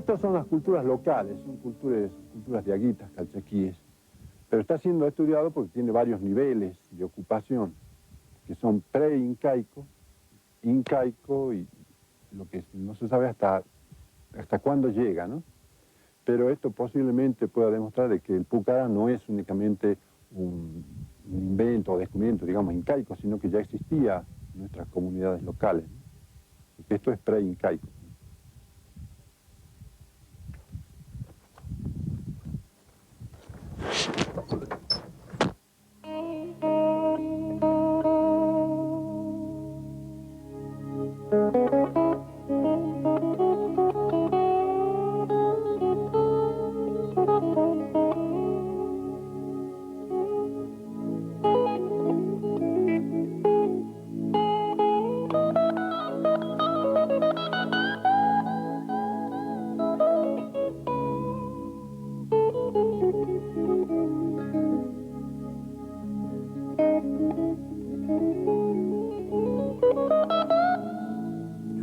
Estas son las culturas locales, son culturas diaguitas, calchaquíes, pero está siendo estudiado porque tiene varios niveles de ocupación, que son pre-incaico, incaico y lo que no se sabe hasta cuándo llega, ¿no? Pero esto posiblemente pueda demostrar de que el Pucará no es únicamente un invento o descubrimiento, digamos, incaico, sino que ya existía en nuestras comunidades locales, ¿no? Porque esto es pre-incaico.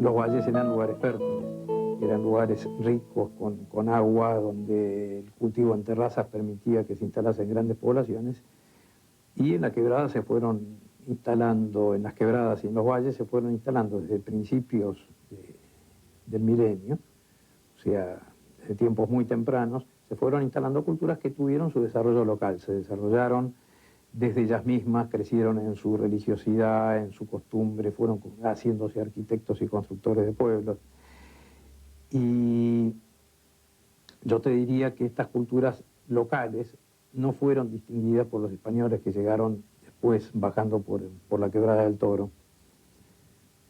Los valles eran lugares fértiles, eran lugares ricos con agua, donde el cultivo en terrazas permitía que se instalasen grandes poblaciones, y en la quebrada se fueron instalando, en las quebradas y en los valles se fueron instalando desde principios del milenio, o sea, desde tiempos muy tempranos, se fueron instalando culturas que tuvieron su desarrollo local, se desarrollaron desde ellas mismas, crecieron en su religiosidad, en su costumbre, fueron haciéndose arquitectos y constructores de pueblos. Y yo te diría que estas culturas locales no fueron distinguidas por los españoles que llegaron después bajando por la Quebrada del Toro,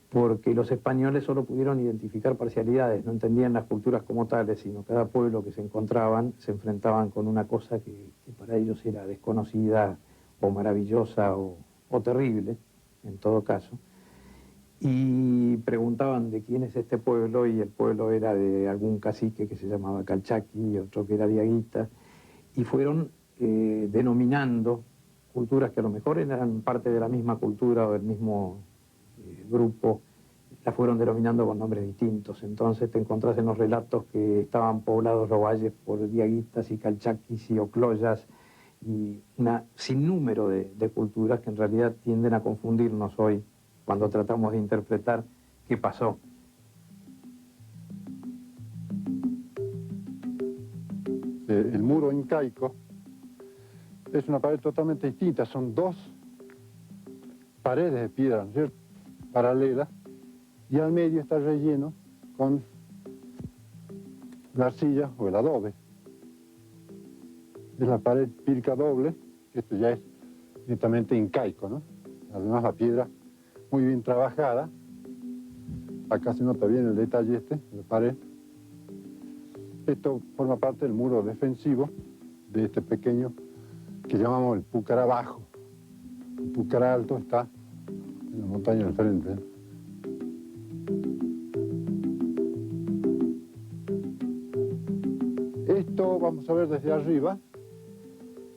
porque los españoles solo pudieron identificar parcialidades, no entendían las culturas como tales, sino cada pueblo que se encontraban se enfrentaban con una cosa que para ellos era desconocida o maravillosa o terrible, en todo caso, y preguntaban de quién es este pueblo, y el pueblo era de algún cacique que se llamaba Calchaqui y otro que era diaguita, y fueron denominando culturas que a lo mejor eran parte de la misma cultura o del mismo grupo, las fueron denominando con nombres distintos. Entonces te encontrás en los relatos que estaban poblados los valles por diaguitas y calchaquis y ocloyas, y un sinnúmero de culturas que en realidad tienden a confundirnos hoy cuando tratamos de interpretar qué pasó. El muro incaico es una pared totalmente distinta, son dos paredes de piedra, ¿no es cierto?, paralelas, y al medio está relleno con la arcilla o el adobe. Es la pared pirca doble, que esto ya es netamente incaico, ¿no? Además la piedra muy bien trabajada. Acá se nota bien el detalle de la pared. Esto forma parte del muro defensivo de este pequeño que llamamos el Pucará Bajo. El Pucará Alto está en la montaña del frente. Esto vamos a ver desde arriba.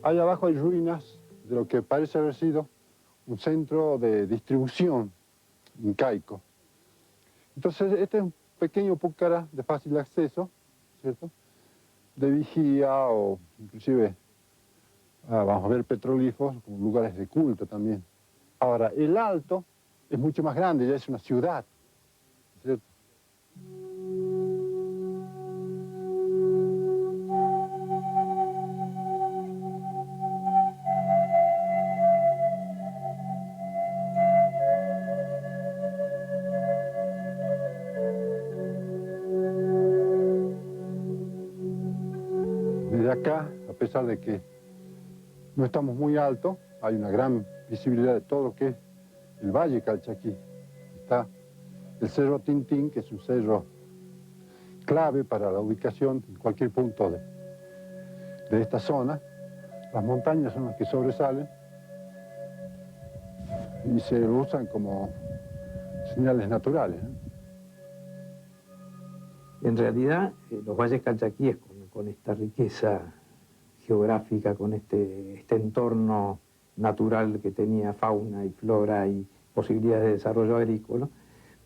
Allá abajo hay ruinas de lo que parece haber sido un centro de distribución incaico. Entonces, este es un pequeño Pucará de fácil acceso, ¿cierto?, de vigía o inclusive, vamos a ver, petrolíferos, como lugares de culto también. Ahora, el Alto es mucho más grande, ya es una ciudad, ¿cierto? Desde acá, a pesar de que no estamos muy alto, hay una gran visibilidad de todo lo que es el Valle Calchaquí. Está el Cerro Tintín, que es un cerro clave para la ubicación en cualquier punto de esta zona. Las montañas son las que sobresalen y se usan como señales naturales, ¿no? En realidad, los valles calchaquíes, con esta riqueza geográfica, con este entorno natural que tenía fauna y flora y posibilidades de desarrollo agrícola,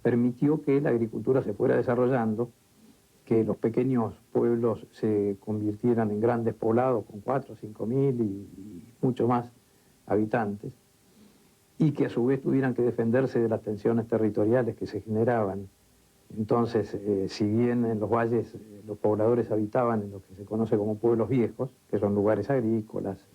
permitió que la agricultura se fuera desarrollando que los pequeños pueblos se convirtieran en grandes poblados con 4 o 5 mil y mucho más habitantes, y que a su vez tuvieran que defenderse de las tensiones territoriales que se generaban. Entonces, si bien en los valles los pobladores habitaban en lo que se conoce como pueblos viejos, que son lugares agrícolas,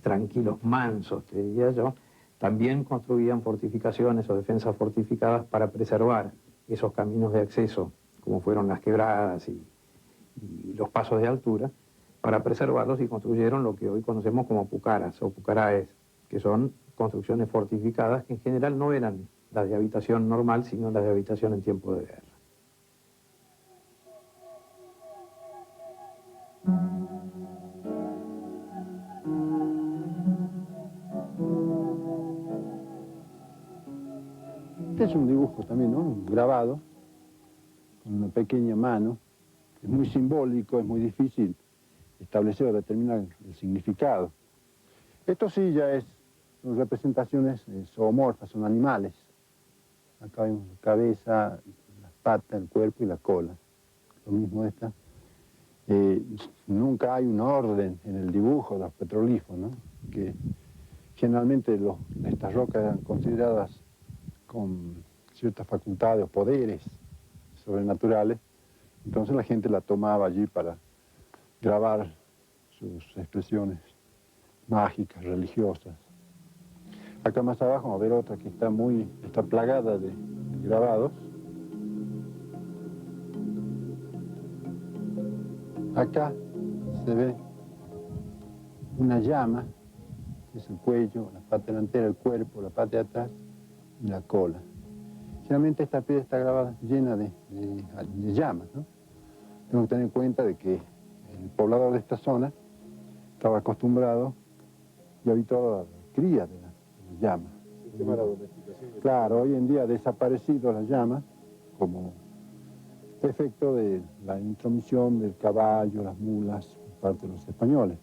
tranquilos, mansos, te diría yo, también construían fortificaciones o defensas fortificadas para preservar esos caminos de acceso, como fueron las quebradas y los pasos de altura, para preservarlos, y construyeron lo que hoy conocemos como pucaras o pucaraes, que son construcciones fortificadas que en general no eran las de habitación normal, sino las de habitación en tiempo de guerra. Este es un dibujo también, ¿no? Un grabado, con una pequeña mano. Es muy simbólico, es muy difícil establecer o determinar el significado. Esto sí ya son representaciones zoomorfas, son animales. Acá vemos la cabeza, las patas, el cuerpo y la cola. Lo mismo esta. Nunca hay un orden en el dibujo de los petroglifos, ¿no? Que generalmente estas rocas eran consideradas con ciertas facultades o poderes sobrenaturales, entonces la gente la tomaba allí para grabar sus expresiones mágicas, religiosas. Acá más abajo vamos a ver otra que está plagada de grabados. Acá se ve una llama, que es el cuello, la parte delantera, el cuerpo, la parte de atrás y la cola. Generalmente esta piedra está grabada llena de llamas, ¿no? Tengo que tener en cuenta de que el poblador de esta zona estaba acostumbrado y habituado a la cría de las llamas. El tema de la domesticación. Claro, hoy en día ha desaparecido las llamas como efecto de la intromisión del caballo, las mulas, por parte de los españoles.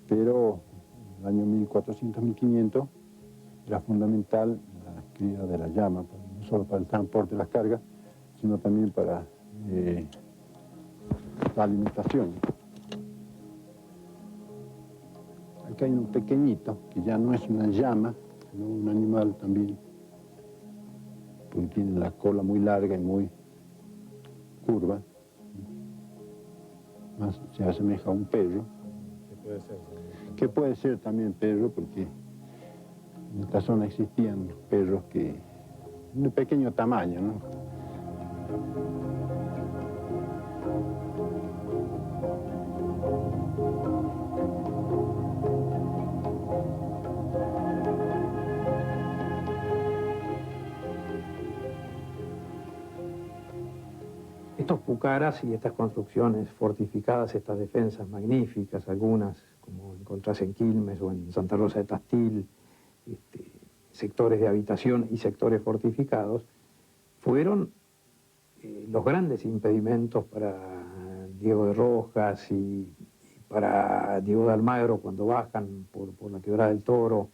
Pero en el año 1400-1500 era fundamental la cría de la llama, no solo para el transporte de las cargas, sino también para la alimentación. Acá hay un pequeñito, que ya no es una llama, sino un animal también, porque tiene la cola muy larga y muy curva. Más se asemeja a un perro. ¿Qué puede ser? Que puede ser también perro, porque en esta zona existían perros de pequeño tamaño, ¿no? Estos pucaras y estas construcciones fortificadas, estas defensas magníficas, algunas como encontrás en Quilmes o en Santa Rosa de Tastil, sectores de habitación y sectores fortificados, fueron los grandes impedimentos para Diego de Rojas y para Diego de Almagro cuando bajan por la Quebrada del Toro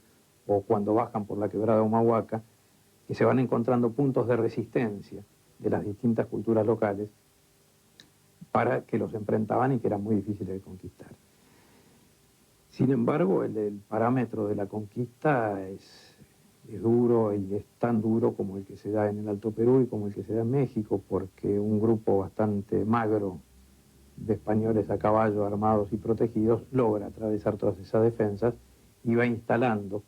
o cuando bajan por la Quebrada de Humahuaca, que se van encontrando puntos de resistencia de las distintas culturas locales para que los enfrentaban y que eran muy difíciles de conquistar. Sin embargo, el parámetro de la conquista es duro, y es tan duro como el que se da en el Alto Perú y como el que se da en México, porque un grupo bastante magro de españoles a caballo, armados y protegidos, logra atravesar todas esas defensas y va instalando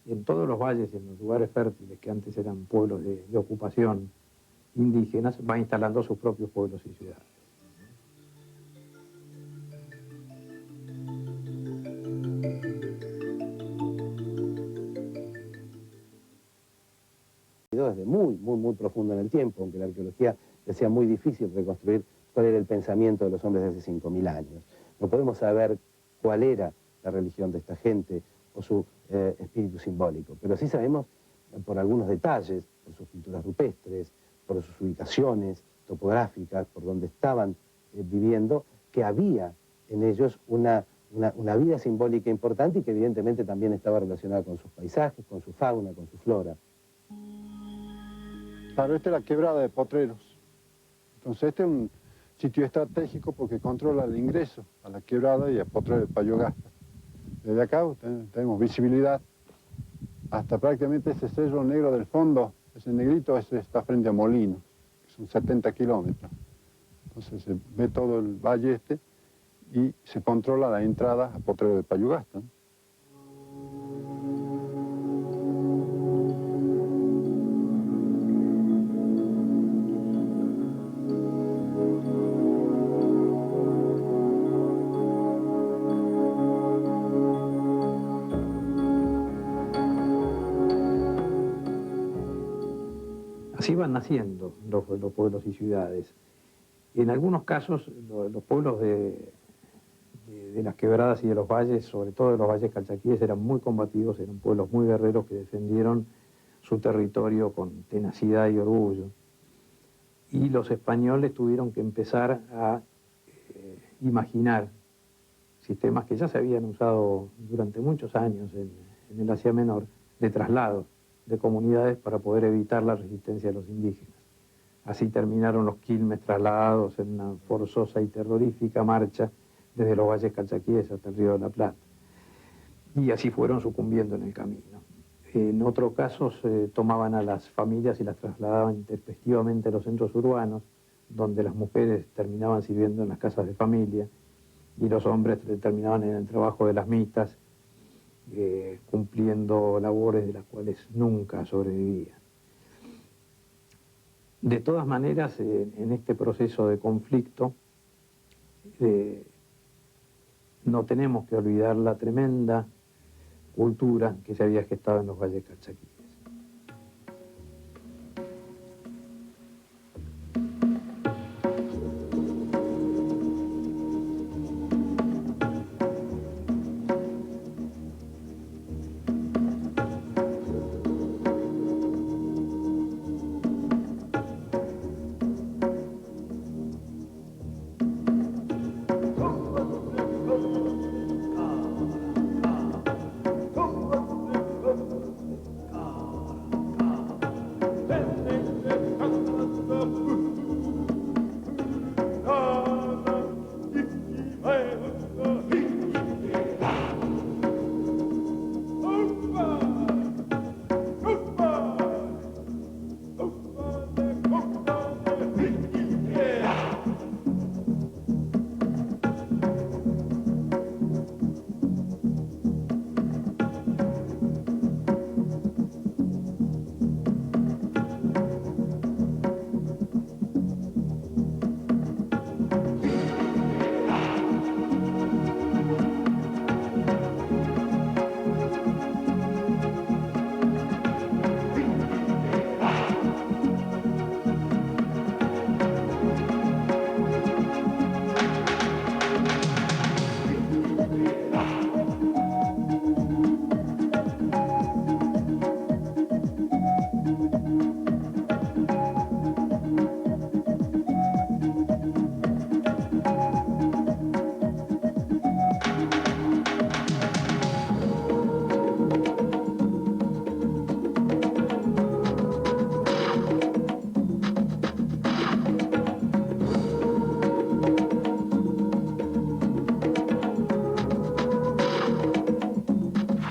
en todos los valles y en los lugares fértiles que antes eran pueblos de ocupación indígenas, va instalando sus propios pueblos y ciudades. Desde muy profundo en el tiempo, aunque la arqueología decía muy difícil reconstruir cuál era el pensamiento de los hombres de hace 5000 años. No podemos saber cuál era la religión de esta gente o su espíritu simbólico, pero sí sabemos por algunos detalles, por sus pinturas rupestres, por sus ubicaciones topográficas, por donde estaban viviendo, que había en ellos una vida simbólica importante y que evidentemente también estaba relacionada con sus paisajes, con su fauna, con su flora. Claro, esta es la quebrada de Potreros. Entonces este es sitio estratégico porque controla el ingreso a la quebrada y a Potrero de Payogasta. Desde acá tenemos visibilidad hasta prácticamente ese cerro negro del fondo, ese negrito, ese está frente a Molinos, que son 70 kilómetros. Entonces se ve todo el valle este y se controla la entrada a Potrero de Payogasta, ¿no? Así van naciendo los pueblos y ciudades. En algunos casos, los pueblos de las quebradas y de los valles, sobre todo de los valles calchaquíes, eran muy combativos, eran pueblos muy guerreros que defendieron su territorio con tenacidad y orgullo. Y los españoles tuvieron que empezar a imaginar sistemas que ya se habían usado durante muchos años en el Asia Menor, de traslado de comunidades para poder evitar la resistencia de los indígenas. Así terminaron los quilmes trasladados en una forzosa y terrorífica marcha desde los valles calchaquíes hasta el río de la Plata. Y así fueron sucumbiendo en el camino. En otros casos tomaban a las familias y las trasladaban intempestivamente a los centros urbanos, donde las mujeres terminaban sirviendo en las casas de familia y los hombres terminaban en el trabajo de las mitas, cumpliendo labores de las cuales nunca sobrevivían. De todas maneras, en este proceso de conflicto, no tenemos que olvidar la tremenda cultura que se había gestado en los valles calchaquíes.